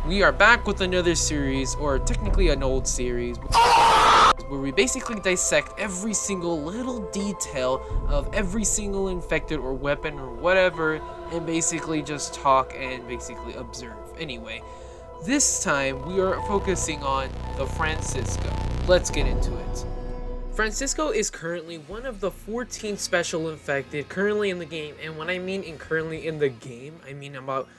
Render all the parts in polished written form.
We are back with another series, or technically an old series, where we basically dissect every single little detail of every single infected or weapon or whatever, and basically just talk and basically observe. Anyway, this time we are focusing on the Francisco. Let's get into it. Francisco is currently one of the 14 special infected currently in the game, and when I mean currently in the game, I mean about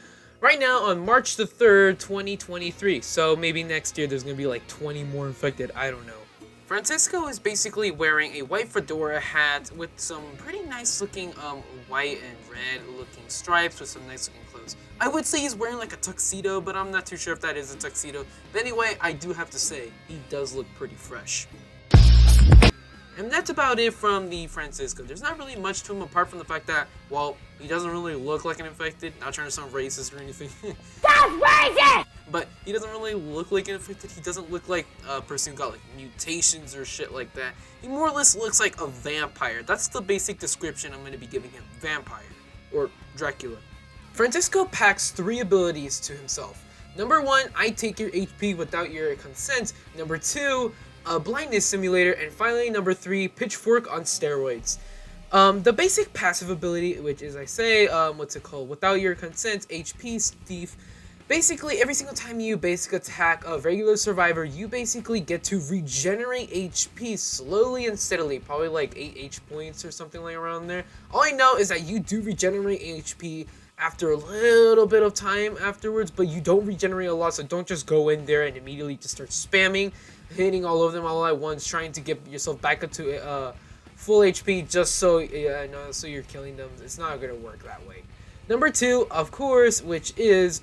right now on March the 3rd, 2023. So maybe next year there's gonna be like 20 more infected, I don't know. Francisco is basically wearing a white fedora hat with some pretty nice looking white and red looking stripes with some nice looking clothes. I would say he's wearing like a tuxedo, but I'm not too sure if that is a tuxedo. But anyway, I do have to say, he does look pretty fresh. And that's about it from the Francisco. There's not really much to him apart from the fact that, well, he doesn't really look like an infected. Not trying to sound racist or anything. That's racist! But he doesn't really look like an infected. He doesn't look like a person who got like mutations or shit like that. He more or less looks like a vampire. That's the basic description I'm going to be giving him. Vampire. Or Dracula. Francisco packs 3 abilities to himself. Number 1, I take your HP without your consent. Number 2, a blindness simulator, and finally number 3, pitchfork on steroids. The basic passive ability, which is I say, without your consent, HP thief. Basically, every single time you attack a regular survivor, you basically get to regenerate HP slowly and steadily, probably like 8 H points or something like around there. All I know is that you do regenerate HP after a little bit of time afterwards, but you don't regenerate a lot, so don't just go in there and immediately just start spamming, hitting all of them all at once, trying to get yourself back up to full HP just so you're killing them. It's not gonna work that way. Number 2, of course, which is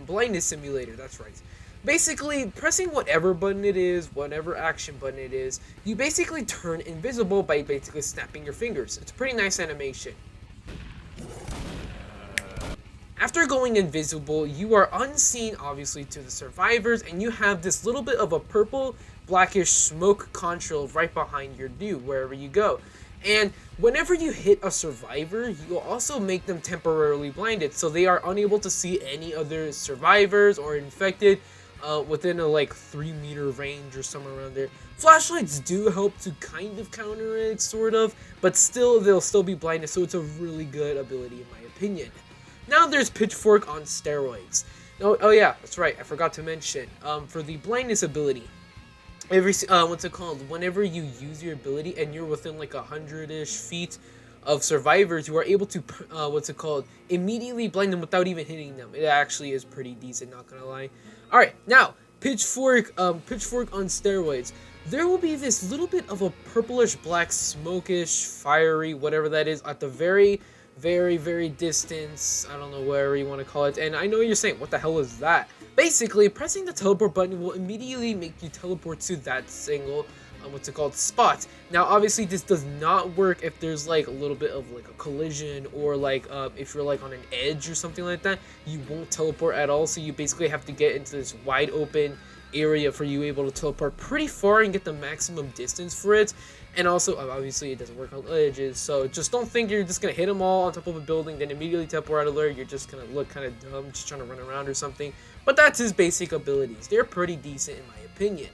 blindness simulator. That's right. Basically, pressing whatever button it is, whatever action button it is, you basically turn invisible by basically snapping your fingers. It's a pretty nice animation. After going invisible, you are unseen, obviously, to the survivors, and you have this little bit of a purple, blackish smoke contrail right behind your dude, wherever you go. And whenever you hit a survivor, you will also make them temporarily blinded, so they are unable to see any other survivors or infected within a like 3-meter range or somewhere around there. Flashlights do help to kind of counter it, sort of, but still, they'll still be blinded, so it's a really good ability in my opinion. Now there's pitchfork on steroids. Oh yeah, that's right, I forgot to mention. For the blindness ability, whenever you use your ability and you're within like 100-ish feet of survivors, you are able to immediately blind them without even hitting them. It actually is pretty decent, not gonna lie. Alright, now pitchfork on steroids. There will be this little bit of a purplish black smokish fiery whatever that is at the very distance, I don't know, whatever you want to call it. And I know you're saying, what the hell is that? Basically, pressing the teleport button will immediately make you teleport to that single spot. Now obviously this does not work if there's like a little bit of like a collision, or like if you're like on an edge or something like that, you won't teleport at all. So you basically have to get into this wide open area for you able to teleport pretty far and get the maximum distance for it. And also, obviously, it doesn't work on edges, so just don't think you're just gonna hit them all on top of a building, then immediately teleport out of there. You're just gonna look kind of dumb, just trying to run around or something. But that's his basic abilities. They're pretty decent in my opinion.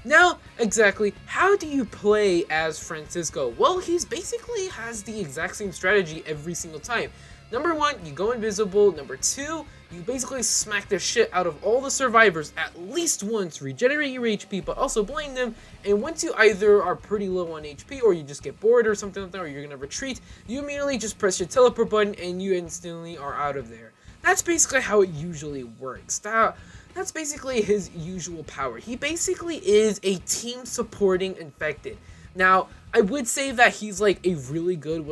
Now, exactly, how do you play as Francisco? Well, he's basically has the exact same strategy every single time. Number 1, you go invisible. Number 2, you basically smack the shit out of all the survivors at least once, regenerate your HP, but also blind them. And once you either are pretty low on HP, or you just get bored or something like that, or you're gonna retreat, you immediately just press your teleport button and you instantly are out of there. That's basically how it usually works. That's basically his usual power. He basically is a team supporting infected. Now, I would say that he's like a really good,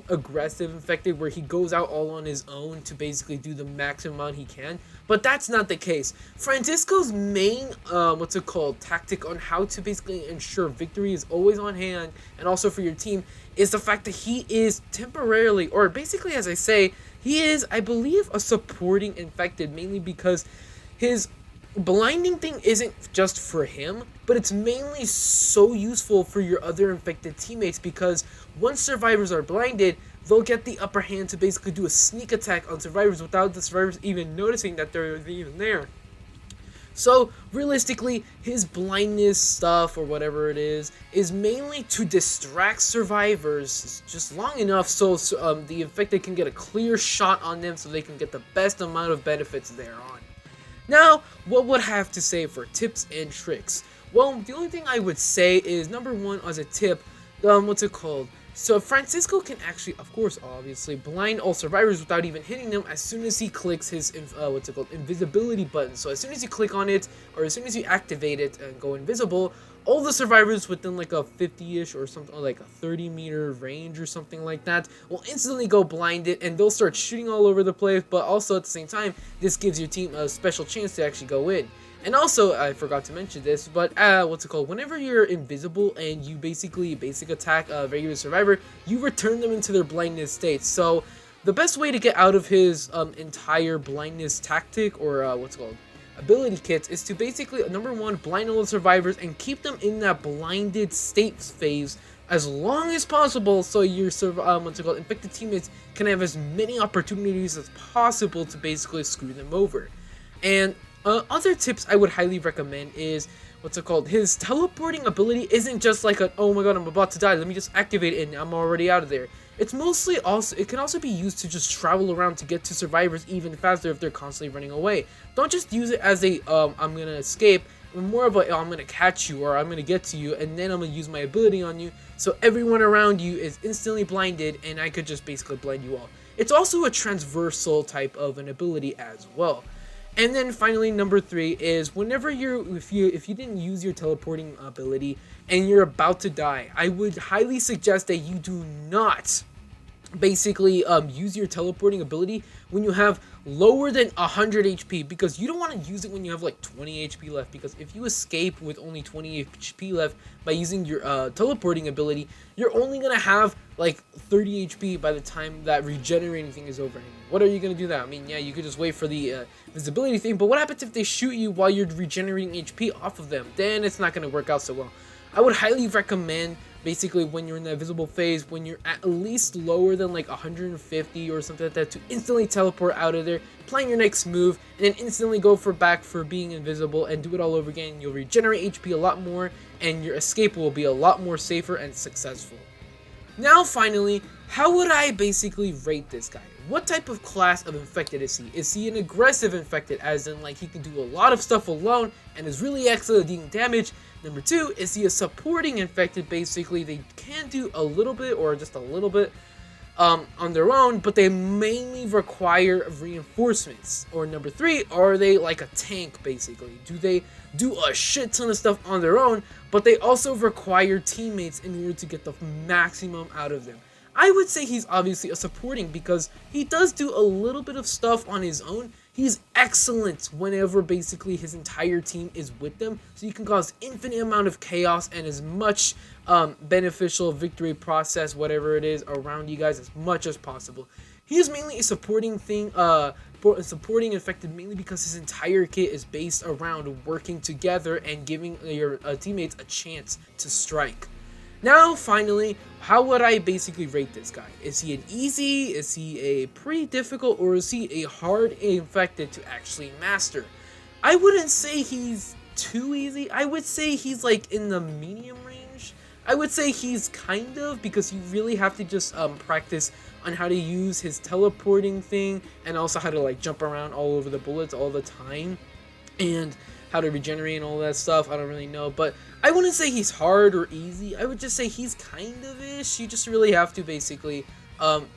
aggressive infected, where he goes out all on his own to basically do the maximum amount he can. But that's not the case. Francisco's main, tactic on how to basically ensure victory is always on hand, and also for your team, is the fact that he is temporarily, or basically as I say, he is, I believe, a supporting infected, mainly because his blinding thing isn't just for him, but it's mainly so useful for your other infected teammates, because once survivors are blinded, they'll get the upper hand to basically do a sneak attack on survivors without the survivors even noticing that they're even there. So realistically, his blindness stuff or whatever it is mainly to distract survivors just long enough so the infected can get a clear shot on them so they can get the best amount of benefits thereon. Now, what would I have to say for tips and tricks? Well, the only thing I would say is number one as a tip, what's it called? So Francisco can actually, of course, obviously, blind all survivors without even hitting them as soon as he clicks his, invisibility button. So as soon as you click on it, or as soon as you activate it and go invisible, all the survivors within like a 50-ish or something, or like a 30-meter range or something like that, will instantly go blinded and they'll start shooting all over the place, but also at the same time, this gives your team a special chance to actually go in. And also, I forgot to mention this, but whenever you're invisible and you basically basic attack a regular survivor, you return them into their blindness state. So the best way to get out of his entire blindness tactic or ability kits is to basically, number one, blind all the survivors and keep them in that blinded state phase as long as possible, so your infected teammates can have as many opportunities as possible to basically screw them over. And other tips I would highly recommend is, his teleporting ability isn't just like a, oh my god, I'm about to die, let me just activate it and I'm already out of there. It's mostly also, it can also be used to just travel around to get to survivors even faster if they're constantly running away. Don't just use it as a, I'm gonna escape, more of a, I'm gonna catch you or I'm gonna get to you and then I'm gonna use my ability on you so everyone around you is instantly blinded and I could just basically blind you all. It's also a transversal type of an ability as well. And then finally, number 3 is whenever if you didn't use your teleporting ability and you're about to die, I would highly suggest that you do not basically use your teleporting ability when you have lower than 100 HP, because you don't want to use it when you have like 20 HP left, because if you escape with only 20 HP left by using your teleporting ability, you're only gonna have like 30 HP by the time that regenerating thing is over. What are you gonna do that? I mean, yeah, you could just wait for the visibility thing, but what happens if they shoot you while you're regenerating HP off of them? Then it's not gonna work out so well. I would highly recommend basically when you're in that visible phase, when you're at least lower than like 150 or something like that, to instantly teleport out of there, plan your next move, and then instantly go back for being invisible and do it all over again. You'll regenerate HP a lot more and your escape will be a lot more safer and successful. Now finally, how would I basically rate this guy? What type of class of infected is he? Is he an aggressive infected, as in like he can do a lot of stuff alone and is really excellent at dealing damage? Number 2, is he a supporting infected? Basically, they can do a little bit or just a little bit on their own, but they mainly require reinforcements. Or number 3, are they like a tank basically? Do they do a shit ton of stuff on their own, but they also require teammates in order to get the maximum out of them? I would say he's obviously a supporting because he does do a little bit of stuff on his own. He's excellent whenever basically his entire team is with them, so you can cause infinite amount of chaos and as much beneficial victory process, whatever it is, around you guys as much as possible. He is mainly a supporting thing, supporting infected mainly because his entire kit is based around working together and giving your teammates a chance to strike. Now, finally, how would I basically rate this guy? Is he an easy, is he a pretty difficult, or is he a hard infected to actually master? I wouldn't say he's too easy. I would say he's like in the medium range. I would say he's kind of, because you really have to just practice on how to use his teleporting thing and also how to like jump around all over the bullets all the time and how to regenerate and all that stuff. I don't really know, but I wouldn't say he's hard or easy. I would just say he's kind of ish. You just really have to basically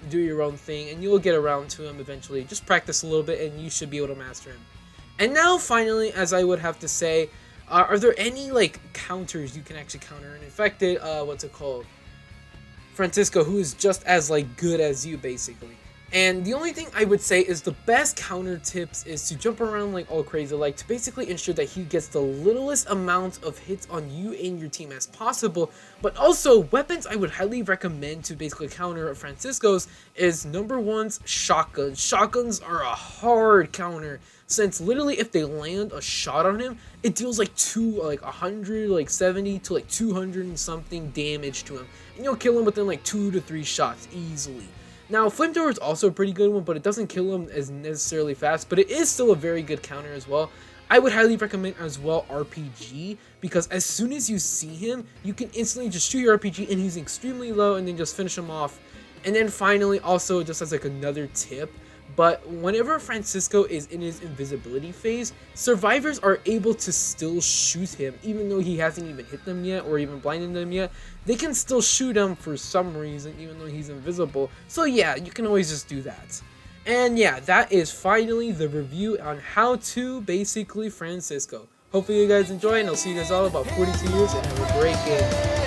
do your own thing and you'll get around to him eventually. Just practice a little bit and you should be able to master him. And now finally, as I would have to say, are there any like counters you can actually counter an infected Francisco, who is just as like good as you basically? And the only thing I would say is the best counter tips is to jump around like all crazy, like to basically ensure that he gets the littlest amount of hits on you and your team as possible. But also weapons I would highly recommend to basically counter Francisco's is number 1's shotguns. Shotguns are a hard counter, since literally if they land a shot on him, it deals like 170 to like 200 and something damage to him, and you'll kill him within like 2 to 3 shots easily. Now, flamethrower is also a pretty good one, but it doesn't kill him as necessarily fast, but it is still a very good counter as well. I would highly recommend as well RPG, because as soon as you see him, you can instantly just shoot your RPG and he's extremely low and then just finish him off. And then finally, also just as like another tip, but whenever Francisco is in his invisibility phase, survivors are able to still shoot him even though he hasn't even hit them yet or even blinded them yet. They can still shoot him for some reason even though he's invisible. So yeah, you can always just do that. And yeah, that is finally the review on how to basically Francisco. Hopefully you guys enjoy, and I'll see you guys all about 42 years, and have a great game.